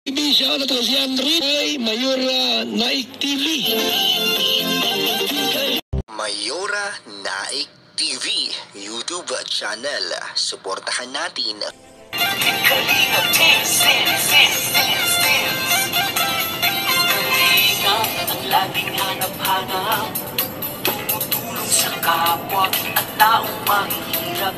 Siya na si Henry ay Mayora Naik TV. Mayora Naik TV YouTube channel. Suportahan natin. Kalingap ang laging hanap-hanap, tumutulong sa kapwa at taong mahihirap.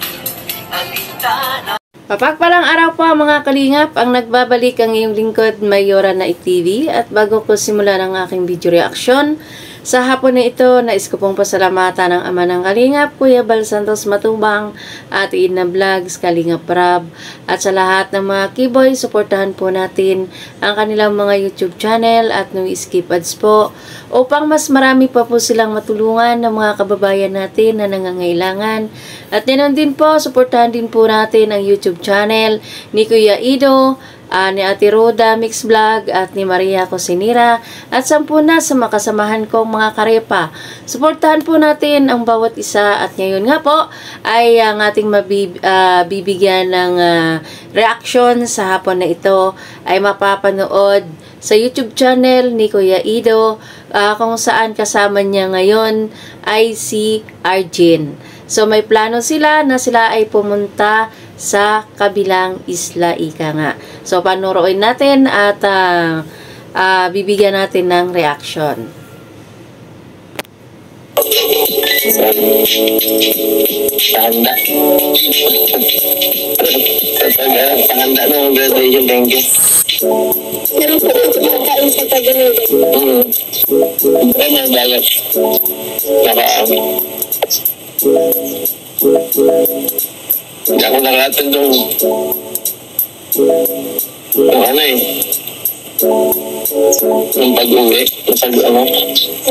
Alintana. Mapagpalang araw po mga kalingap, ang nagbabalik ang iyong lingkod Mayora Naik TV. At bago ko simulan ang aking video reaction sa hapon na ito, nais ko pong pasalamatan ng ama ng kalingap, Kuya Bal Santos Matubang, at Ina Vlogs, Kalingap Rab, at sa lahat ng mga kiboy, suportahan po natin ang kanilang mga YouTube channel at no skip ads po, upang mas marami pa po silang matulungan ng mga kababayan natin na nangangailangan. At ganoon din po, suportahan din po natin ang YouTube channel ni Kuya Ido, ni Ate Roda Mix Vlog, at ni Maria Cosinira, at 10 na sa makasamahan kong mga karepa. Suportahan po natin ang bawat isa. At ngayon nga po ay ang ating bibigyan ng reaction sa hapon na ito ay mapapanood sa YouTube channel ni Kuya Ido, kung saan kasama niya ngayon ay si Arjen. So may plano sila na sila ay pumunta sa kabilang isla, ika nga. So panuroin natin at bibigyan natin ng reaction. Pahanda. Pahanda na ang graduation, thank you. Meron po ito pagkain sa Tagalog. Ano ang balat? Hindi ako nakatid doon. Yung ano eh. Yung pag-uwi. Yung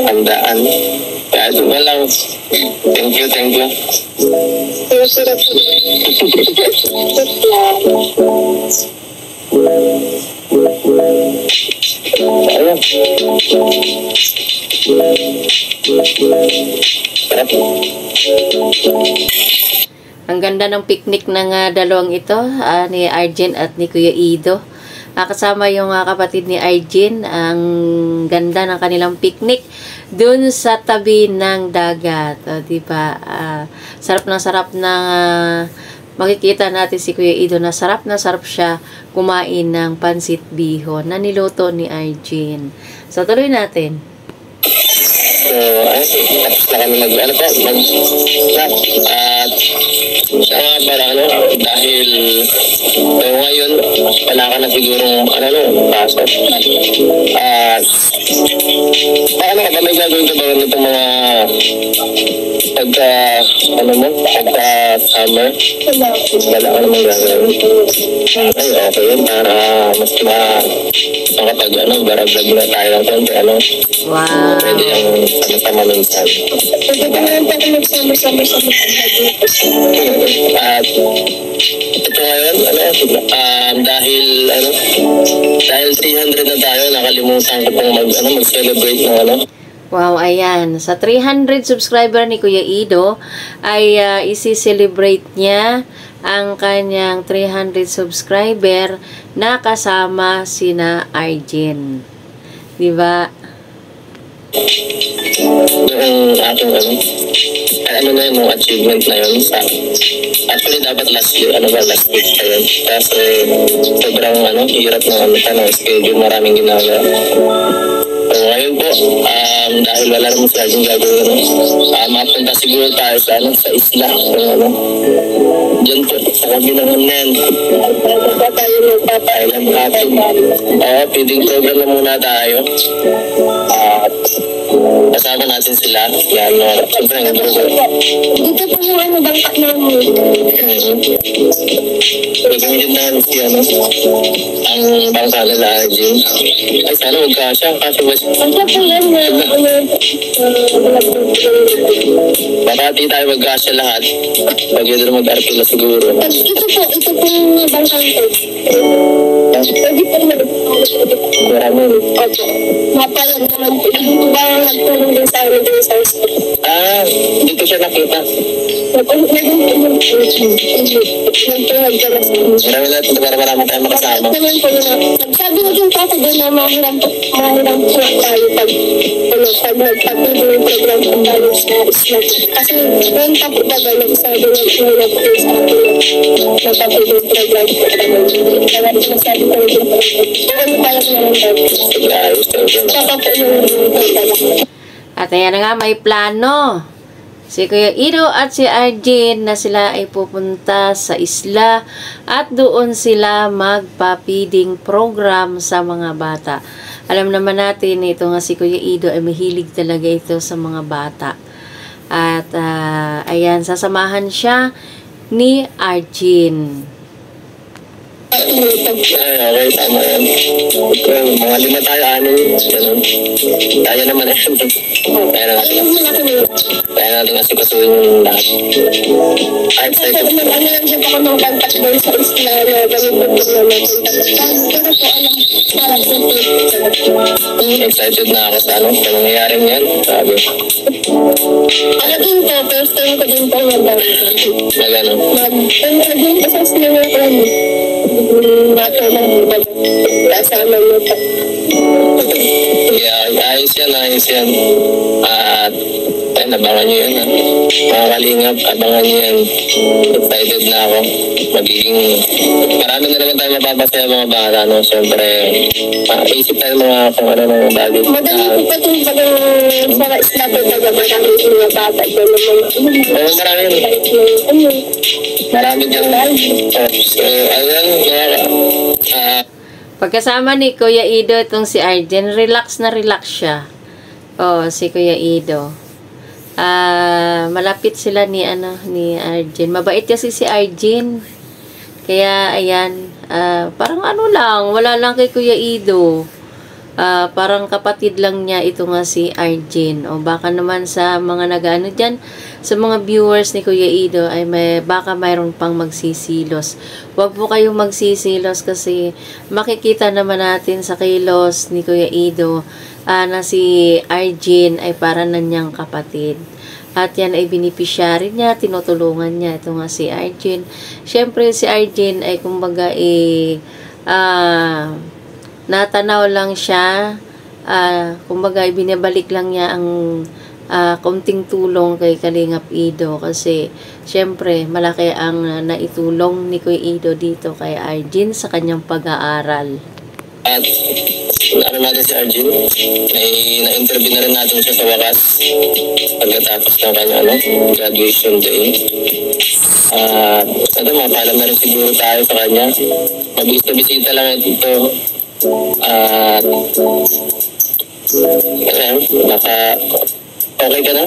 handaan. Kaya ito na lang. Thank you, thank you. Pero sarap po. Ayun. Sarap. Ang ganda ng picnic ng dalawang ito, ni Arjen at ni Kuya Ido. Kasama yung kapatid ni Arjen. Ang ganda ng kanilang picnic dun sa tabi ng dagat. Diba? Sarap na makikita natin si Kuya Ido na sarap siya kumain ng pansit bihon na niluto ni Arjen. So tuloy natin. So, tapos na kami at dahil ngayon, wala ka na siguro, pasok. At, may gagawin ka ba itong mga pagka-summer? Wala ka naman gagawin. Ay, okay yun, para mas barag-vlog na tayo ng konti, Wow! pwede yung sama-sama minsan. Pwede ba naman pa kami magsama-sama. At ito ngayon, dahil 300 na tayo, nakalimutan ko pong mag-celebrate ng Wow, ayan. Sa 300 subscriber ni Kuya Ido ay isi-celebrate niya ang kanyang 300 subscriber na kasama sina Arjen. Diba? Yung ating na yung achievement na yun actually dapat last week pa yun kasi sobrang hirap ng schedule, maraming ginagawa. So ngayon po, dahil wala naman siyang gagawin, mapunta siguro tayo sa isla, dyan po sa kabilang yan. Tayo Magpapailan natin. Feeding program na muna tayo. At kasama natin sila. Yan, siyempre ang grupo. Dito po yung bangka namin. Gagawin natin ang bangka nila Arjen. Ay, sana huwag kasya. Kasi Bangka po yan baka di tayo mag-kasya lahat. Pag yun na mag-arpila siguro. Ito po yung bangka ito. Pwede po naman. Marami. Opo. Mapalan naman po. Dito ba nagtulong din sa amin din sa hospital? Dito siya nakita. Nagtulog ka na sa amin. Marami natin para marami tayong makasama. Naman po na. Sabi naging tata doon na mahiram po tayo pag nagpapili yung program po tayo sa isla. Kasi doon pa po baga nagsabi ng hirap po sa akin nagpapili yung program po tayo. Kaya nasabi ko rin po. Ano pala naman tayo? Papa po yung program. At ayan na nga, may plano. Si Kuya Ido at si Arjen na sila ay pupunta sa isla at doon sila magpa-feeding program sa mga bata. Alam naman natin, ito nga si Kuya Ido ay mahilig talaga ito sa mga bata. At ayan, sasamahan siya ni Arjen. Okay, tama yan. Mga 5 tayo, 6. Ganun. Kaya naman eh. Kaya natin kasi kasuhin yung lahat. Ay, excited. Ano lang siya ako ng contact doon sa isla na ganun po naman. Pero po alam, parang Excited na ako sa sa nangyayaring yan. Sabi. ako din po, first time ko din po mag-ano. Mag-ano din po sa isla na kasama mo pa. Yeah, ayos yan. At abangan nyo yan. Mga kalingap, abangan nyo yan. Excited na ako. Marami na naman tayo mapapasaya mga bata, no? Siyempre, isip tayo kung ano ng bagay. Madali po pa itong sa isla po talaga marami yung mga bata. Oo, marami yun. Marami dyan. Pagkasama ni Kuya Ido itong si Arjen, relax siya. Si Kuya Ido. Malapit sila ni Arjen. Mabait kasi si Arjen. Kaya ayan, parang wala lang kay Kuya Ido. Parang kapatid lang niya ito nga si Arjen. O baka naman sa mga nag-ano dyan, sa mga viewers ni Kuya Ido ay baka mayroon pang magsisilos. Huwag po kayong magsisilos kasi makikita naman natin sa kilos ni Kuya Ido na si Arjen ay para na niyang kapatid. At yan ay binipisyari niya, tinutulungan niya. Ito nga si Arjen. Siyempre si Arjen ay kumbaga natanaw lang siya. Kumbaga binabalik lang niya ang kaunting tulong kay Kalingap Ido kasi syempre malaki ang naitulong ni Kuya Ido dito kay Arjen sa kanyang pag-aaral. At natin si Arjen, na-interview na rin natin siya sa wakas pagkatapos ng kanyang graduation day. Mapaalam na rin siguro tayo sa kanya. Mabilis-bisita lang ito. At okay ka na?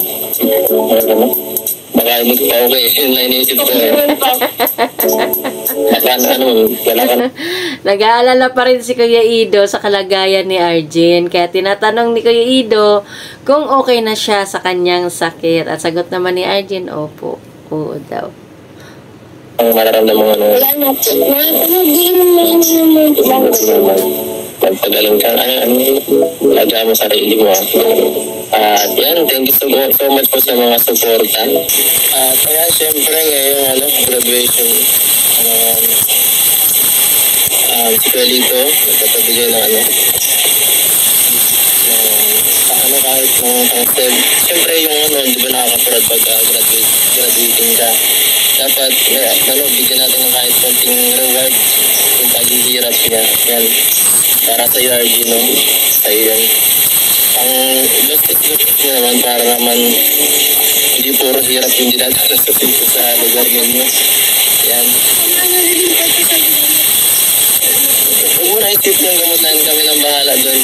Baka hindi pa okay. Yun na iniisip ko Baka wala ka na. Nag-aalala pa rin si Kuya Ido sa kalagayan ni Arjen. Kaya tinatanong ni Kuya Ido kung okay na siya sa kanyang sakit. At sagot naman ni Arjen, opo. Oo daw. Ang mararamdaman mo Wala na po. Hindi pagpagaling ka, lagyan mo sarili mo. At yan, thank you so much po sa mga suporta. At kaya syempre ngayon, graduation, si Kuelito, nagpapabigay ng kahit syempre yung di ba nakaka-proud pag graduating ka. Dapat, bigyan natin ng kahit konting reward kung paghihirap niya. Yan. Para sa iyo, Arjen, sa iyo yan. Ang best niya naman para naman hindi puro hirap yung dinadala sa lugar ninyo. Yan. Huwag mo na isip yung gamutan kami ng bahala doon.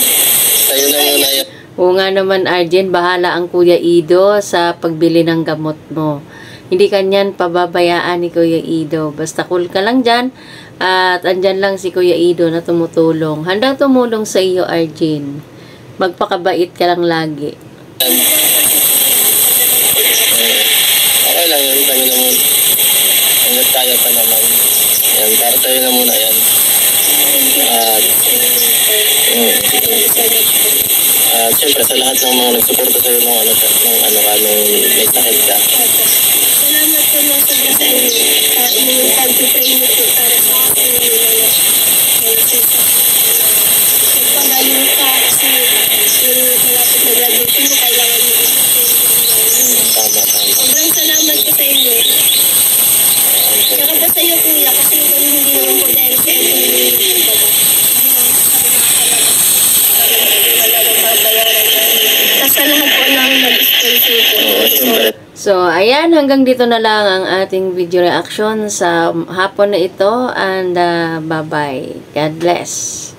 Sa'yo na muna yan. Oo nga naman, Arjen, bahala ang Kuya Ido sa pagbili ng gamot mo. Hindi kanyan pababayaan ni Kuya Ido. Basta cool ka lang dyan. At andyan lang si Kuya Ido na tumutulong. Handang tumulong sa iyo, Arjen. Magpakabait ka lang lagi. Okay lang yun. Kami naman. Hanggat kaya pa naman. Yan, para tayo na muna yan. At siyempre sa lahat ng mga nagsuporta sa'yo nung may sakit ka. Salamat po na sa inyong pag-pray mo po para sa akin. So, ayan, hanggang dito na lang ang ating video reaction sa hapon na ito, and bye-bye. God bless.